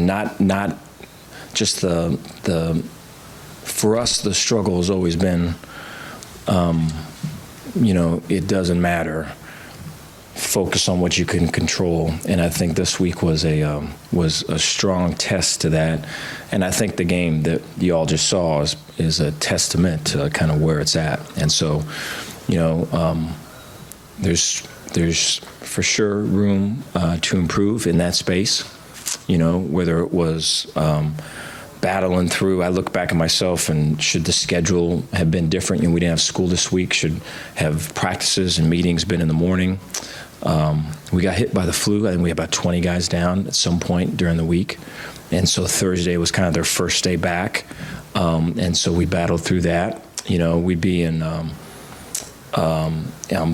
not just for us, the struggle has always been, it doesn't matter. Focus on what you can control, and I think this week was a strong test to that. And I think the game that you all just saw is a testament to kind of where it's at. And so, there's for sure room to improve in that space. Whether it was battling through. I look back at myself, and should the schedule have been different? We didn't have school this week. Should have practices and meetings been in the morning. We got hit by the flu. I think we had about 20 guys down at some point during the week. And so Thursday was kind of their first day back. And so we battled through that. We'd be on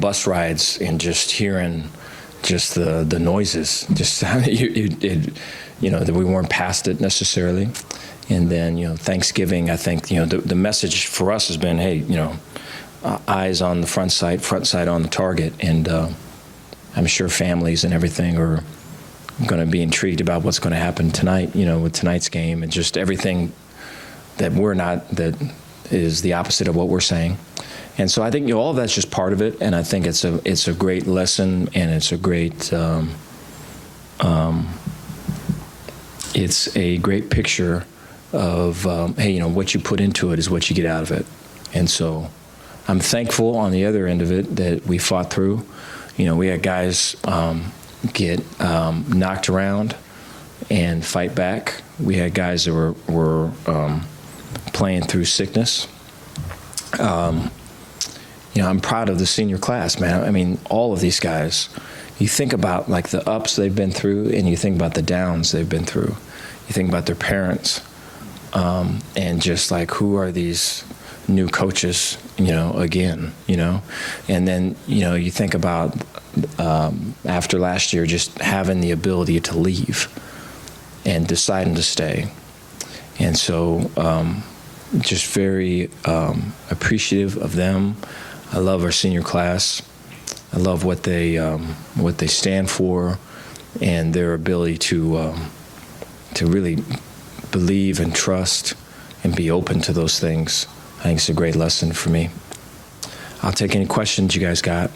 bus rides and just hearing just the noises, just that we weren't past it necessarily. And then, Thanksgiving, I think, the message for us has been, hey, eyes on the front sight on the target. And I'm sure families and everything are going to be intrigued about what's going to happen tonight, with tonight's game, and just everything that is the opposite of what we're saying. And so I think all of that's just part of it, and I think it's a great lesson, and it's a great picture of hey, what you put into it is what you get out of it. And so I'm thankful on the other end of it that we fought through. We had guys get knocked around and fight back. We had guys that were playing through sickness. I'm proud of the senior class, man. I mean, all of these guys, you think about like the ups they've been through, and you think about the downs they've been through. You think about their parents, and just like, who are these new coaches, again, and then, you think about after last year, just having the ability to leave and deciding to stay. And so just very appreciative of them. I love our senior class. I love what they stand for, and their ability to really believe and trust and be open to those things. I think it's a great lesson for me. I'll take any questions you guys got.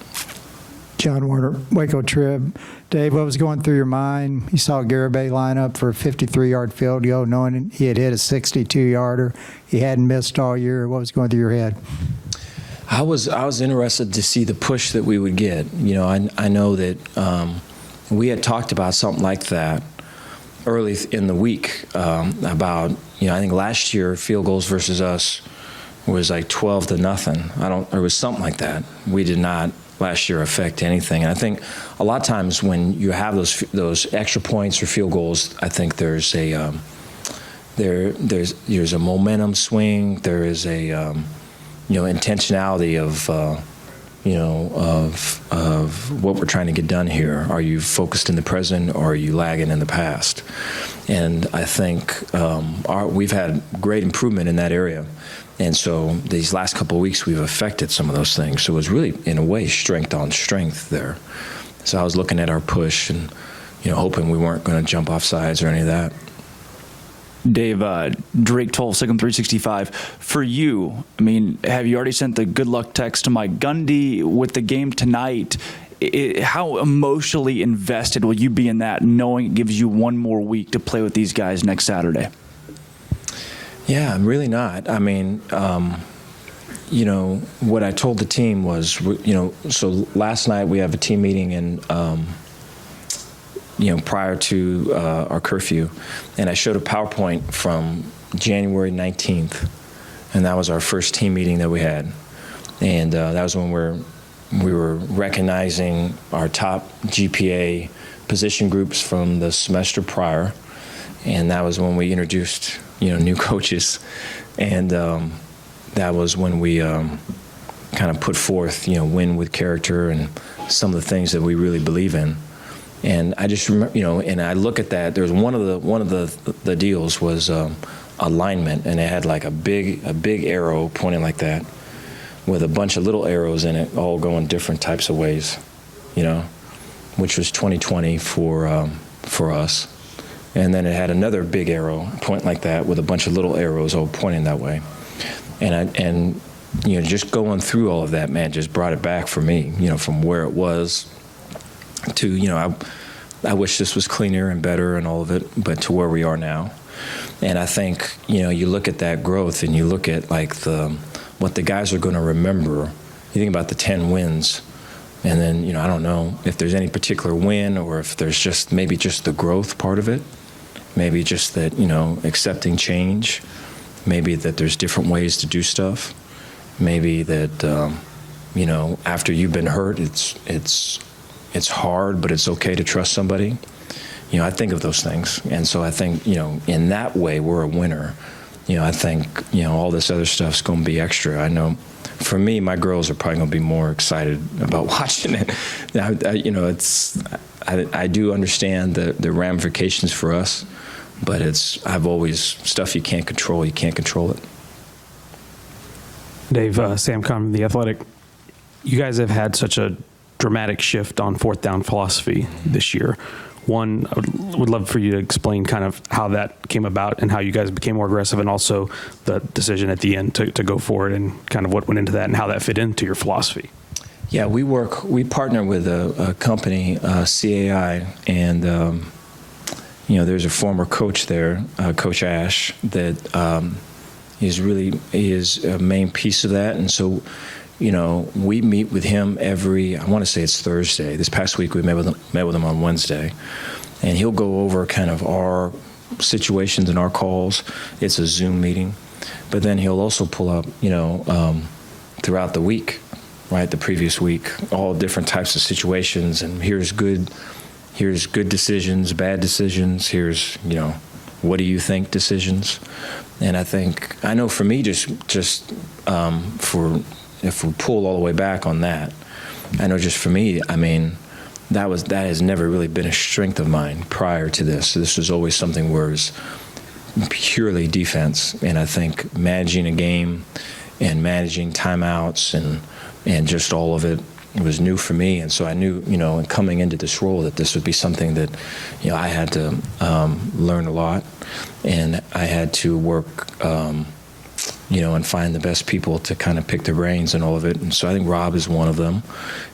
John Warner, Waco Trib. Dave, what was going through your mind? You saw Garibay line up for a 53-yard field goal, knowing he had hit a 62-yarder. He hadn't missed all year. What was going through your head? I was interested to see the push that we would get. I know that we had talked about something like that early in the week about, I think last year field goals versus us was like 12-0. It was something like that. We did not last year affect anything. And I think a lot of times when you have those extra points or field goals, I think there's a momentum swing. There is a intentionality of what we're trying to get done here. Are you focused in the present, or are you lagging in the past? And I think we've had great improvement in that area. And so these last couple of weeks, we've affected some of those things. So it was really, in a way, strength on strength there. So I was looking at our push and, hoping we weren't going to jump off sides or any of that. Dave, Drake 12, Second 365. For you, have you already sent the good luck text to Mike Gundy with the game tonight? How emotionally invested will you be in that, knowing it gives you one more week to play with these guys next Saturday? Yeah, I'm really not. What I told the team was, so last night we have a team meeting and prior to our curfew, and I showed a PowerPoint from January 19th, and that was our first team meeting that we had. And that was when we were recognizing our top GPA position groups from the semester prior, and that was when we introduced new coaches, and that was when we kind of put forth win with character and some of the things that we really believe in. And I just remember, and I look at that. There's one of the deals was alignment, and it had like a big arrow pointing like that, with a bunch of little arrows in it, all going different types of ways, which was 2020 for us. and then it had another big arrow point like that with a bunch of little arrows all pointing that way. And just going through all of that, man, just brought it back for me, from where it was to, I wish this was cleaner and better and all of it, but to where we are now. And I think, you look at that growth and you look at like what the guys are going to remember. You think about the 10 wins, and then, I don't know if there's any particular win or if there's just maybe just the growth part of it, maybe just that, accepting change, maybe that there's different ways to do stuff, maybe that, after you've been hurt, it's hard, but it's okay to trust somebody. I think of those things. And so I think, in that way, we're a winner. I think, all this other stuff's going to be extra. I know for me, my girls are probably going to be more excited about watching it. I do understand the ramifications for us, but I've always, stuff you can't control it. Dave, Sam Conn from The Athletic. You guys have had such a dramatic shift on fourth down philosophy this year. One, I would love for you to explain kind of how that came about and how you guys became more aggressive, and also the decision at the end to go for it and kind of what went into that and how that fit into your philosophy. Yeah, we partner with a company, CAI, and there's a former coach there, Coach Ash, that is a main piece of that. And so, we meet with him I want to say it's Thursday. This past week we met with him on Wednesday, and he'll go over kind of our situations and our calls. It's a Zoom meeting, but then he'll also pull up, throughout the week, right, the previous week, all different types of situations, and here's good decisions, bad decisions, here's, what do you think decisions. And I know for me, if we pull all the way back on that, I know just for me, that has never really been a strength of mine prior to this. So this was always something where it was purely defense. And I think managing a game and managing timeouts and just all of it was new for me. And so I knew, in coming into this role, that this would be something that, I had to learn a lot, and I had to work, and find the best people to kind of pick the brains and all of it. And so I think Rob is one of them.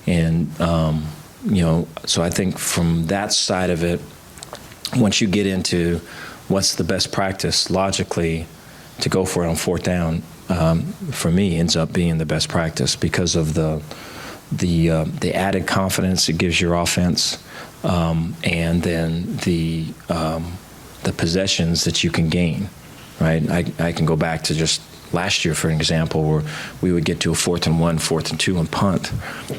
And, so I think from that side of it, once you get into what's the best practice logically to go for it on fourth down, for me ends up being the best practice because of the added confidence it gives your offense, and then the possessions that you can gain, right? I can go back to just last year, for an example, where we would get to a 4th and 1, 4th and 2 and punt,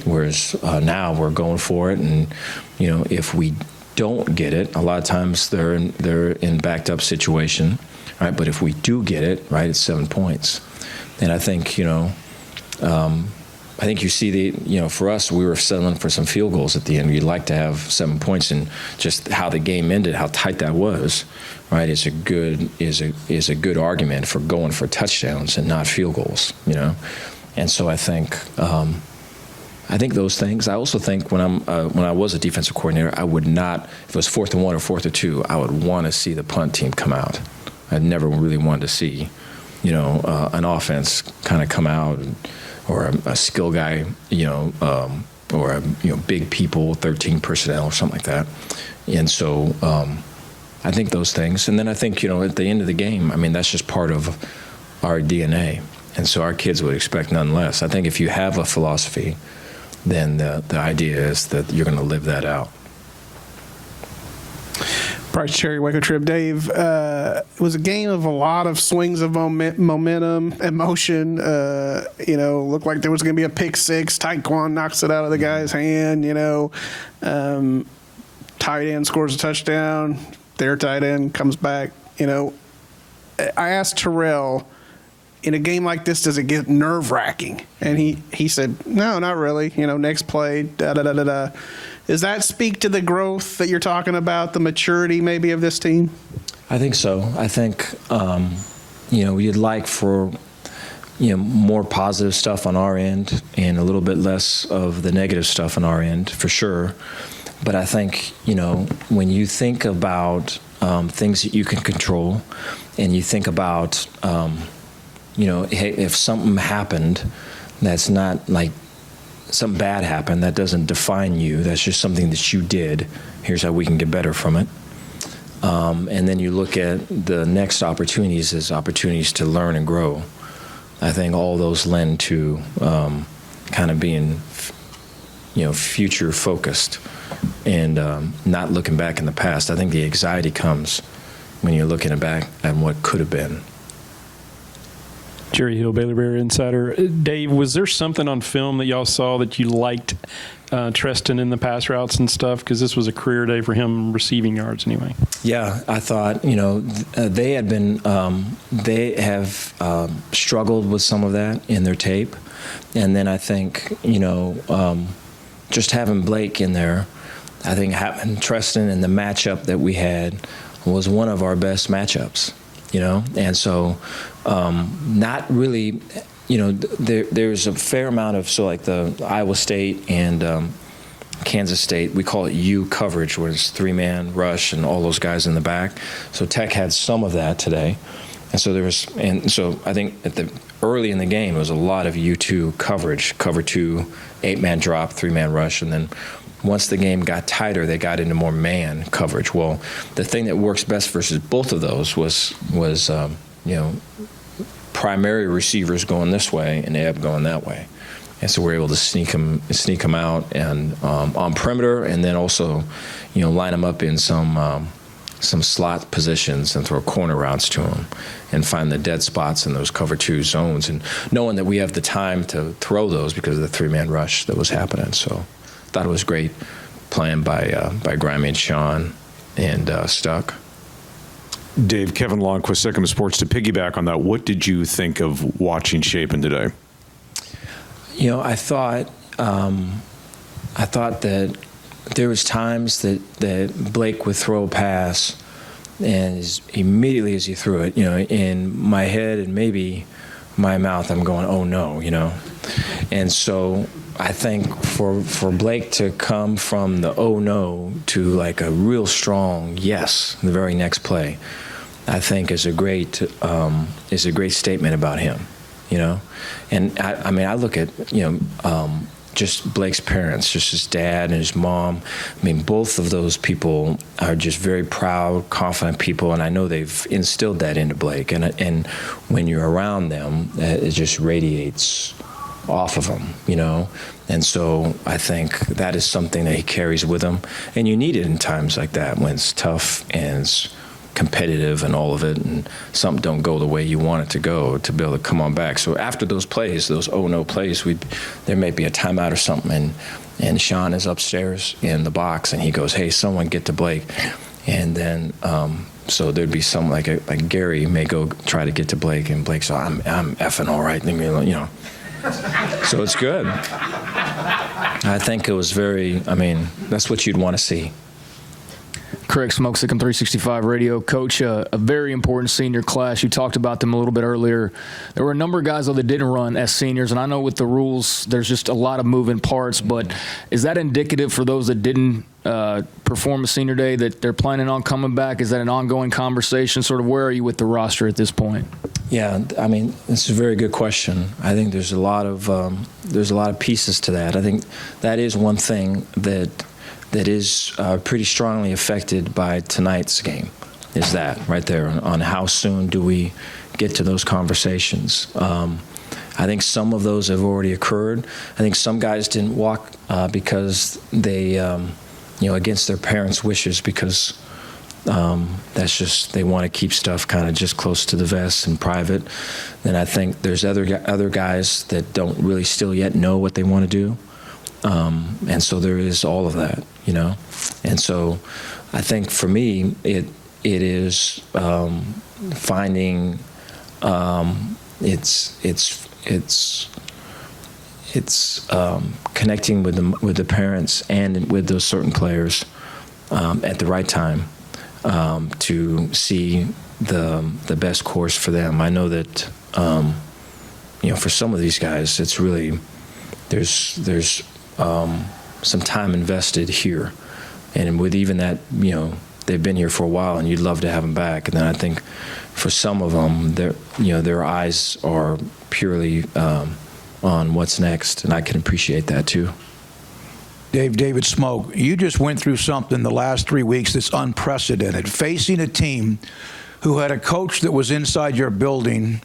whereas now we're going for it, and if we don't get it, a lot of times they're in backed up situation, right? But if we do get it, right, it's 7 points, and I think you see for us, we were settling for some field goals at the end. We'd like to have 7 points, and just how the game ended, how tight that was, right, is a good argument for going for touchdowns and not field goals, And so I think those things. I also think when I was a defensive coordinator, I would not, if it was 4th and 1 or 4th and 2, I would want to see the punt team come out. I never really wanted to see, an offense kind of come out, or a skill guy, or big people, 13 personnel or something like that. And so I think those things. And then I think, at the end of the game, that's just part of our DNA. And so our kids would expect none less. I think if you have a philosophy, then the idea is that you're going to live that out. Bryce Cherry, Waco Trib. Dave, it was a game of a lot of swings of momentum, emotion. Looked like there was going to be a pick six. Taekwon knocks it out of the guy's hand. Tight end scores a touchdown. Their tight end comes back. I asked Terrell, in a game like this, does it get nerve-wracking? And he said, no, not really. Next play, da-da-da-da-da. Does that speak to the growth that you're talking about, the maturity maybe of this team? I think so. I think, you'd like for, more positive stuff on our end and a little bit less of the negative stuff on our end, for sure. But I think, when you think about things that you can control, and you think about, hey, if something happened that's not like something bad happened, that doesn't define you. That's just something that you did. Here's how we can get better from it. And then you look at the next opportunities as opportunities to learn and grow. I think all those lend to kind of being, future focused and not looking back in the past. I think the anxiety comes when you're looking back at what could have been. Jerry Hill, Baylor Bear Insider. Dave, was there something on film that y'all saw that you liked Treston in the pass routes and stuff? Because this was a career day for him receiving yards anyway. Yeah, I thought, they have struggled with some of that in their tape. And then I think, just having Blake in there, I think having Treston and the matchup that we had was one of our best matchups, And so not really, there's a fair amount of, so like the Iowa State and Kansas State, we call it U coverage, where it's 3-man rush and all those guys in the back. So Tech had some of that today. And so I think early in the game, it was a lot of U2 coverage, cover 2, 8-man drop, 3-man rush, and then once the game got tighter, they got into more man coverage. Well, the thing that works best versus both of those was primary receivers going this way and Ebb going that way, and so we're able to sneak them out and on perimeter, and then also, line them up in some slot positions and throw corner routes to them and find the dead spots in those cover 2 zones, and knowing that we have the time to throw those because of the 3-man rush that was happening. So thought it was great playing by Grammy and Sean and Stuck. Dave, Kevin Longquist, Second Sports. To piggyback on that, what did you think of watching Shapen today? I thought that there was times that Blake would throw a pass, and immediately as he threw it, in my head and maybe my mouth, I'm going, oh no, And so I think for Blake to come from the oh no to like a real strong yes the very next play, I think is a great statement about him, And I look at just Blake's parents, just his dad and his mom. Both of those people are just very proud, confident people, and I know they've instilled that into Blake. And when you're around them, it just radiates off of him, And so I think that is something that he carries with him, and you need it in times like that when it's tough and it's competitive and all of it, and something don't go the way you want it to go, to be able to come on back. So after those plays, those oh no plays, there may be a timeout or something, and Sean is upstairs in the box, and he goes, hey, someone get to Blake. And then so there'd be some like Gary may go try to get to Blake, and Blake's I'm effing all right, So it's good. I think it was that's what you'd want to see. Craig Smoke, Sick'em 365 Radio. Coach, a very important senior class. You talked about them a little bit earlier. There were a number of guys, though, that didn't run as seniors, and I know with the rules there's just a lot of moving parts, but is that indicative for those that didn't perform a senior day that they're planning on coming back? Is that an ongoing conversation? Sort of where are you with the roster at this point? Yeah, it's a very good question. I think there's a lot of pieces to that. I think that is one thing that is pretty strongly affected by tonight's game, is that right there on how soon do we get to those conversations. I think some of those have already occurred. I think some guys didn't walk because they, against their parents' wishes, because that's just, they want to keep stuff kind of just close to the vest and private. Then I think there's other guys that don't really still yet know what they want to do. And so there is all of that, And so I think for me, it is finding it's connecting with the parents and with those certain players at the right time to see the best course for them. I know that for some of these guys, it's really there's some time invested here, and with even that they've been here for a while, and you'd love to have them back. And then I think for some of them, their eyes are purely on what's next, and I can appreciate that too. David Smoke, you just went through something the last 3 weeks that's unprecedented, facing a team who had a coach that was inside your building,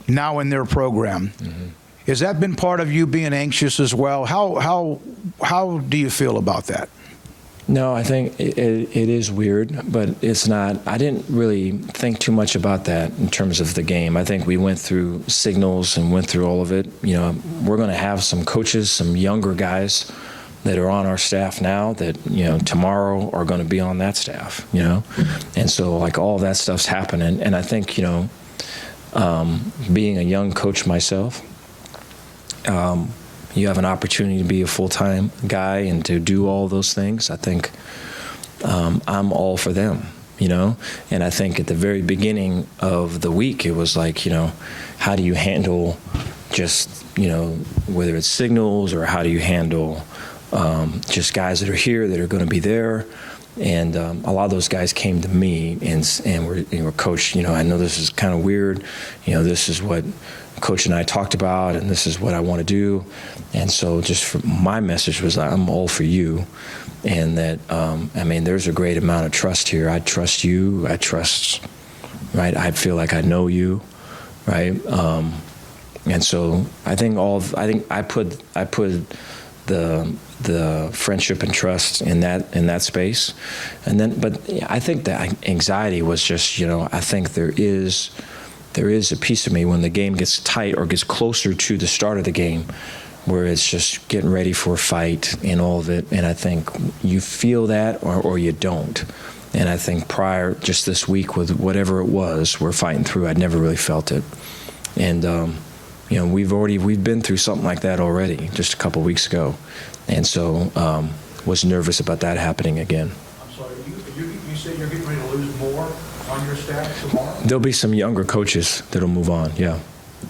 now in their program. Mm-hmm. Has that been part of you being anxious as well? How do you feel about that? No, I think it is weird, but it's not. I didn't really think too much about that in terms of the game. I think we went through signals and went through all of it. You know, we're going to have some coaches, some younger guys that are on our staff now that, you know, tomorrow are going to be on that staff, you know. And so, like, all that stuff's happening. And I think, you know, being a young coach myself, you have an opportunity to be a full-time guy and to do all those things. I think I'm all for them, you know. And I think at the very beginning of the week, it was like, you know, how do you handle just, you know, whether it's signals or how do you handle just guys that are here that are going to be there. And a lot of those guys came to me and were, Coach, you know, I know this is kind of weird. You know, this is what Coach and I talked about, and this is what I want to do. And so just my message was, I'm all for you. And that, I mean, there's a great amount of trust here. I trust you. I trust, right? I feel like I know you, right? And so I think I put the friendship and trust in that space. And then, but I think that anxiety was just, you know, I think there is a piece of me when the game gets tight or gets closer to the start of the game where it's just getting ready for a fight and all of it. And I think you feel that or you don't. And I think prior, just this week with whatever it was we're fighting through, I'd never really felt it. And, you know, we've been through something like that already just a couple weeks ago. And so was nervous about that happening again. I'm sorry, you said you're getting ready to lose more on your staff tomorrow? There'll be some younger coaches that'll move on, yeah.